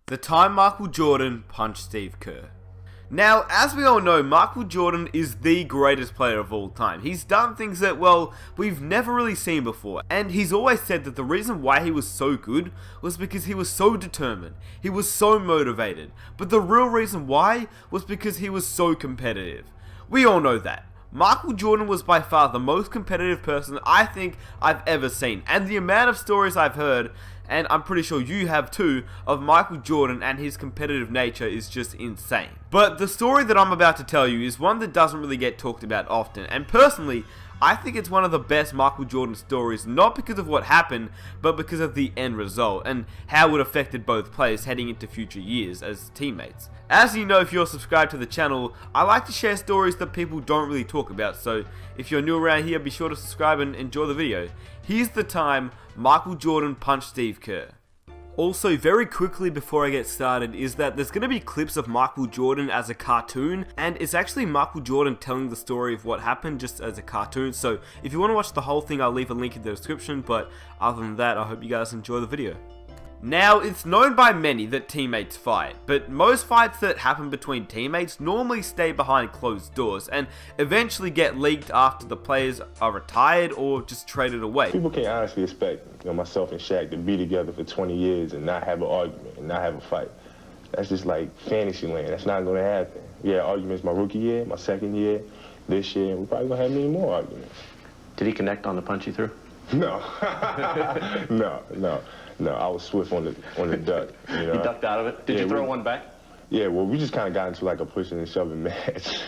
The time Michael Jordan punched Steve Kerr. Now, as we all know, Michael Jordan is the greatest player of all time. He's done things that, well, we've never really seen before. And he's always said that the reason why he was so good was because he was so determined. He was so motivated. But the real reason why was because he was so competitive. We all know that. Michael Jordan was by far the most competitive person I think I've ever seen. And the amount of stories I've heard, and I'm pretty sure you have too, of Michael Jordan and his competitive nature is just insane. But the story that I'm about to tell you is one that doesn't really get talked about often, and personally, I think it's one of the best Michael Jordan stories, not because of what happened, but because of the end result, and how it affected both players heading into future years as teammates. As you know, if you're subscribed to the channel, I like to share stories that people don't really talk about, so if you're new around here, be sure to subscribe and enjoy the video. Here's the time Michael Jordan punched Steve Kerr. Also, very quickly before I get started, is that there's going to be clips of Michael Jordan as a cartoon, and it's actually Michael Jordan telling the story of what happened just as a cartoon, so if you want to watch the whole thing, I'll leave a link in the description, but other than that, I hope you guys enjoy the video. Now, it's known by many that teammates fight, but most fights that happen between teammates normally stay behind closed doors and eventually get leaked after the players are retired or just traded away. People can't honestly expect myself and Shaq to be together for 20 years and not have an argument and not have a fight. That's just like fantasy land. That's not going to happen. We had arguments my rookie year, my second year, this year, and we're probably going to have many more arguments. Did he connect on the punch you threw? No. No, I was swift on the duck. You know? You ducked out of it? Did you throw one back? Yeah, well, we just kind of got into like a pushing and shoving match.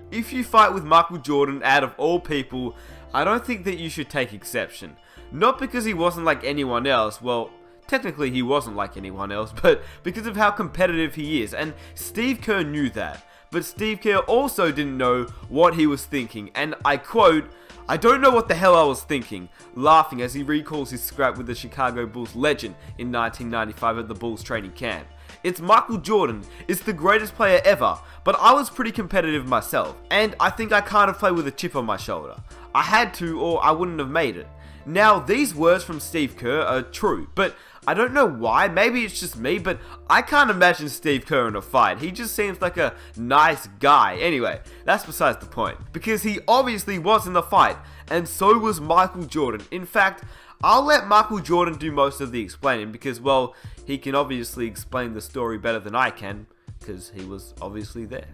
If you fight with Michael Jordan, out of all people, I don't think that you should take exception. Not because he wasn't like anyone else, well, technically he wasn't like anyone else, but because of how competitive he is, and Steve Kerr knew that. But Steve Kerr also didn't know what he was thinking, and I quote, "I don't know what the hell I was thinking," laughing as he recalls his scrap with the Chicago Bulls legend in 1995 at the Bulls training camp. It's Michael Jordan, it's the greatest player ever, but I was pretty competitive myself, and I think I kind of play with a chip on my shoulder. I had to, or I wouldn't have made it. Now, these words from Steve Kerr are true, but I don't know why, maybe it's just me, but I can't imagine Steve Kerr in a fight. He just seems like a nice guy. Anyway, that's besides the point, because he obviously was in the fight, and so was Michael Jordan. In fact, I'll let Michael Jordan do most of the explaining, because, well, he can obviously explain the story better than I can, because he was obviously there.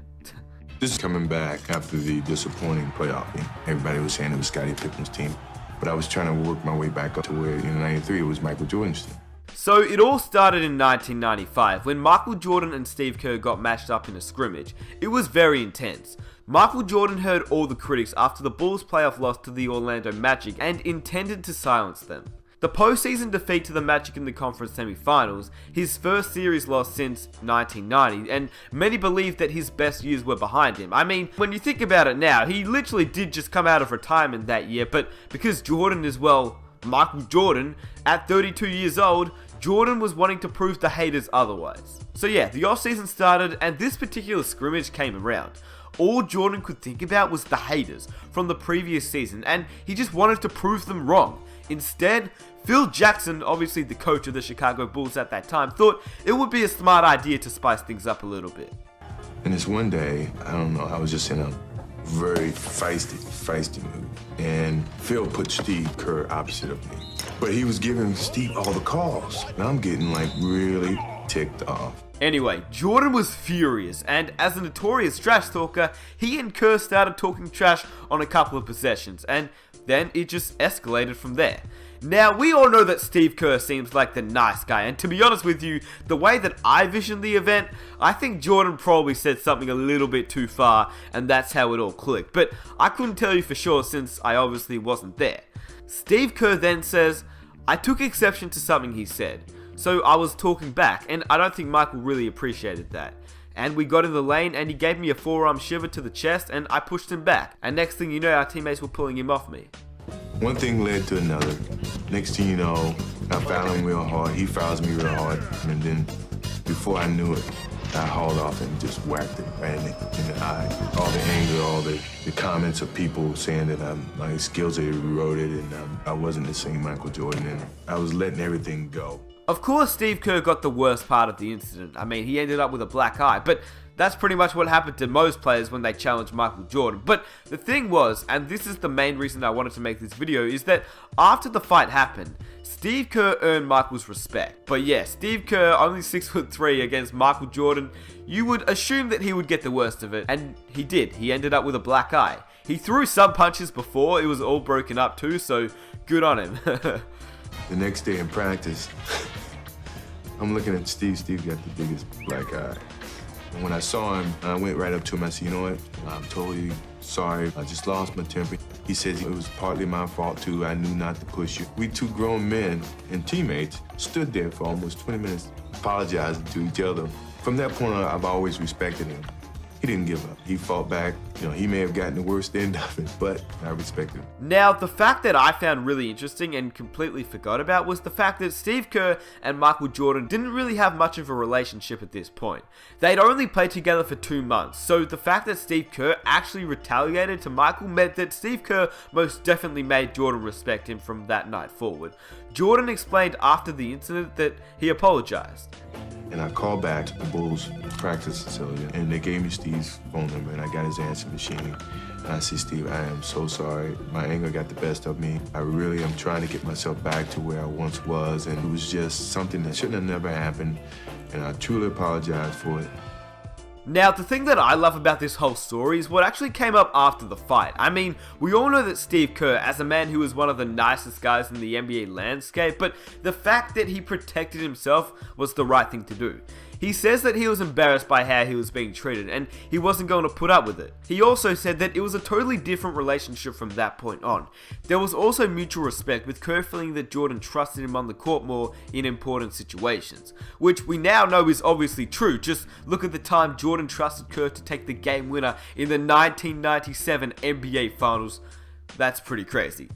This is coming back after the disappointing playoff game. Everybody was saying it was Scottie Pippen's team, but I was trying to work my way back up to where in '93 it was Michael Jordan's team. So it all started in 1995 when Michael Jordan and Steve Kerr got matched up in a scrimmage. It was very intense. Michael Jordan heard all the critics after the Bulls' playoff loss to the Orlando Magic and intended to silence them. The postseason defeat to the Magic in the conference semifinals, his first series loss since 1990, and many believe that his best years were behind him. I mean, when you think about it now, he literally did just come out of retirement that year, but because Jordan is, well, Michael Jordan, at 32 years old, Jordan was wanting to prove to haters otherwise. So yeah, the offseason started and this particular scrimmage came around. All Jordan could think about was the haters from the previous season, and he just wanted to prove them wrong. Instead, Phil Jackson, obviously the coach of the Chicago Bulls at that time, thought it would be a smart idea to spice things up a little bit. And this one day, I don't know, I was just in a very feisty mood. And Phil put Steve Kerr opposite of me. But he was giving Steve all the calls. And I'm getting like really ticked off. Anyway, Jordan was furious, and as a notorious trash talker, he and Kerr started talking trash on a couple of possessions, and then it just escalated from there. Now, we all know that Steve Kerr seems like the nice guy, and to be honest with you, the way that I visioned the event, I think Jordan probably said something a little bit too far, and that's how it all clicked, but I couldn't tell you for sure since I obviously wasn't there. Steve Kerr then says, "I took exception to something he said. So I was talking back, and I don't think Michael really appreciated that. And we got in the lane, and he gave me a forearm shiver to the chest, and I pushed him back. And next thing you know, our teammates were pulling him off me." One thing led to another. Next thing you know, I fouled him real hard. He fouls me real hard. And then before I knew it, I hauled off and just whacked it right in the eye. All the anger, all the comments of people saying that my skills had eroded and I wasn't the same Michael Jordan. And I was letting everything go. Of course, Steve Kerr got the worst part of the incident. I mean, he ended up with a black eye, but that's pretty much what happened to most players when they challenged Michael Jordan. But the thing was, and this is the main reason I wanted to make this video, is that after the fight happened, Steve Kerr earned Michael's respect. But yeah, Steve Kerr, only 6'3" against Michael Jordan, you would assume that he would get the worst of it, and he did. He ended up with a black eye. He threw some punches before, it was all broken up too, so good on him. The next day in practice, I'm looking at Steve. Steve got the biggest black eye. And when I saw him, I went right up to him. I said, you know what? I'm totally sorry. I just lost my temper. He says it was partly my fault, too. I knew not to push you. We two grown men and teammates stood there for almost 20 minutes apologizing to each other. From that point on, I've always respected him. He didn't give up. He fought back. You know, he may have gotten the worst end of it, but I respect him. Now, the fact that I found really interesting and completely forgot about was the fact that Steve Kerr and Michael Jordan didn't really have much of a relationship at this point. They'd only played together for 2 months, so the fact that Steve Kerr actually retaliated to Michael meant that Steve Kerr most definitely made Jordan respect him from that night forward. Jordan explained after the incident that he apologized. And I called back to the Bulls practice facility, and they gave me Steve's phone number, and I got his answer machine. And I said, Steve, I am so sorry. My anger got the best of me. I really am trying to get myself back to where I once was, and it was just something that shouldn't have never happened, and I truly apologize for it. Now, the thing that I love about this whole story is what actually came up after the fight. I mean, we all know that Steve Kerr, as a man who was one of the nicest guys in the NBA landscape, but the fact that he protected himself was the right thing to do. He says that he was embarrassed by how he was being treated and he wasn't going to put up with it. He also said that it was a totally different relationship from that point on. There was also mutual respect, with Kerr feeling that Jordan trusted him on the court more in important situations, which we now know is obviously true. Just look at the time Jordan trusted Kerr to take the game winner in the 1997 NBA Finals. That's pretty crazy.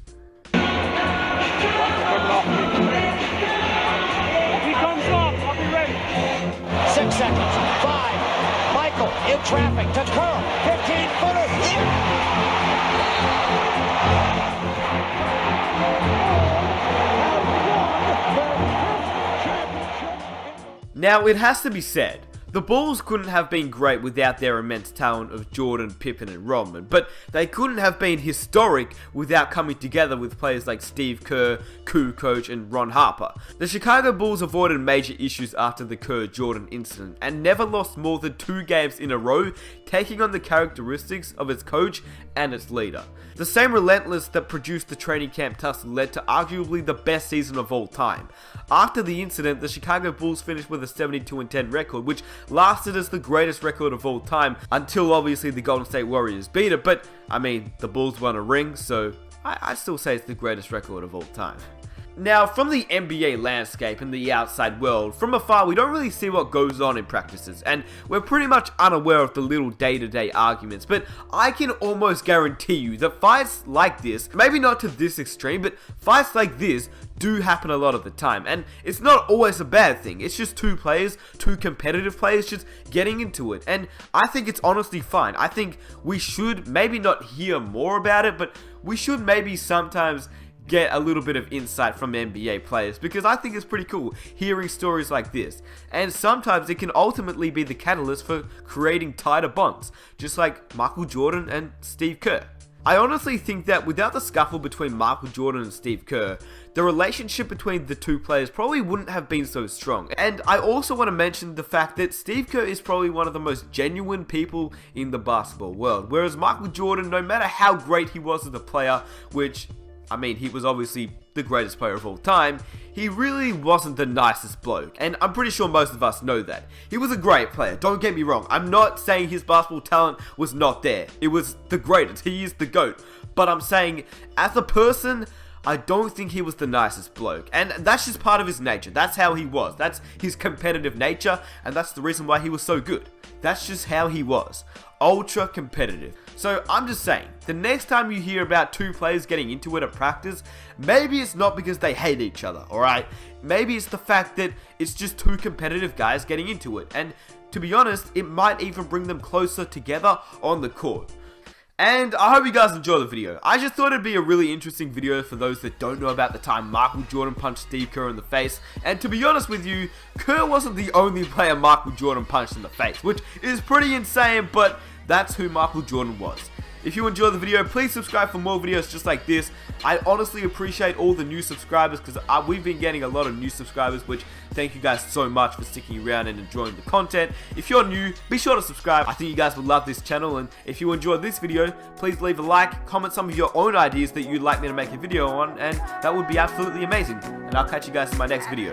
6 seconds, 5, Michael in traffic to Kerr, 15-footer, Now, it has to be said, the Bulls couldn't have been great without their immense talent of Jordan, Pippen, and Rodman, but they couldn't have been historic without coming together with players like Steve Kerr, Kukoc, and Ron Harper. The Chicago Bulls avoided major issues after the Kerr-Jordan incident and never lost more than 2 games in a row, taking on the characteristics of its coach and its leader. The same relentlessness that produced the training camp tussle led to arguably the best season of all time. After the incident, the Chicago Bulls finished with a 72-10 record, which lasted as the greatest record of all time until obviously the Golden State Warriors beat it. But I mean, the Bulls won a ring, so I still say it's the greatest record of all time. Now, from the NBA landscape and the outside world, from afar we don't really see what goes on in practices, and we're pretty much unaware of the little day-to-day arguments, but I can almost guarantee you that fights like this, maybe not to this extreme, but fights like this do happen a lot of the time, and it's not always a bad thing. It's just 2 players, 2 competitive players just getting into it, and I think it's honestly fine. I think we should maybe not hear more about it, but we should maybe sometimes get a little bit of insight from NBA players, because I think it's pretty cool hearing stories like this, and sometimes it can ultimately be the catalyst for creating tighter bonds, just like Michael Jordan and Steve Kerr. I honestly think that without the scuffle between Michael Jordan and Steve Kerr, the relationship between the 2 players probably wouldn't have been so strong. And I also want to mention the fact that Steve Kerr is probably one of the most genuine people in the basketball world, whereas Michael Jordan, no matter how great he was as a player, which I mean, he was obviously the greatest player of all time, he really wasn't the nicest bloke, and I'm pretty sure most of us know that. He was a great player, don't get me wrong. I'm not saying his basketball talent was not there. It was the greatest, he is the GOAT. But I'm saying, as a person, I don't think he was the nicest bloke, and that's just part of his nature. That's how he was. That's his competitive nature, and that's the reason why he was so good. That's just how he was. Ultra competitive. So I'm just saying, the next time you hear about 2 players getting into it at practice, maybe it's not because they hate each other, alright? Maybe it's the fact that it's just 2 competitive guys getting into it, and to be honest, it might even bring them closer together on the court. And I hope you guys enjoy the video. I just thought it'd be a really interesting video for those that don't know about the time Michael Jordan punched Steve Kerr in the face. And to be honest with you, Kerr wasn't the only player Michael Jordan punched in the face, which is pretty insane, but that's who Michael Jordan was. If you enjoyed the video, please subscribe for more videos just like this. I honestly appreciate all the new subscribers because we've been getting a lot of new subscribers, which thank you guys so much for sticking around and enjoying the content. If you're new, be sure to subscribe. I think you guys will love this channel, and if you enjoyed this video, please leave a like, comment some of your own ideas that you'd like me to make a video on, and that would be absolutely amazing. And I'll catch you guys in my next video.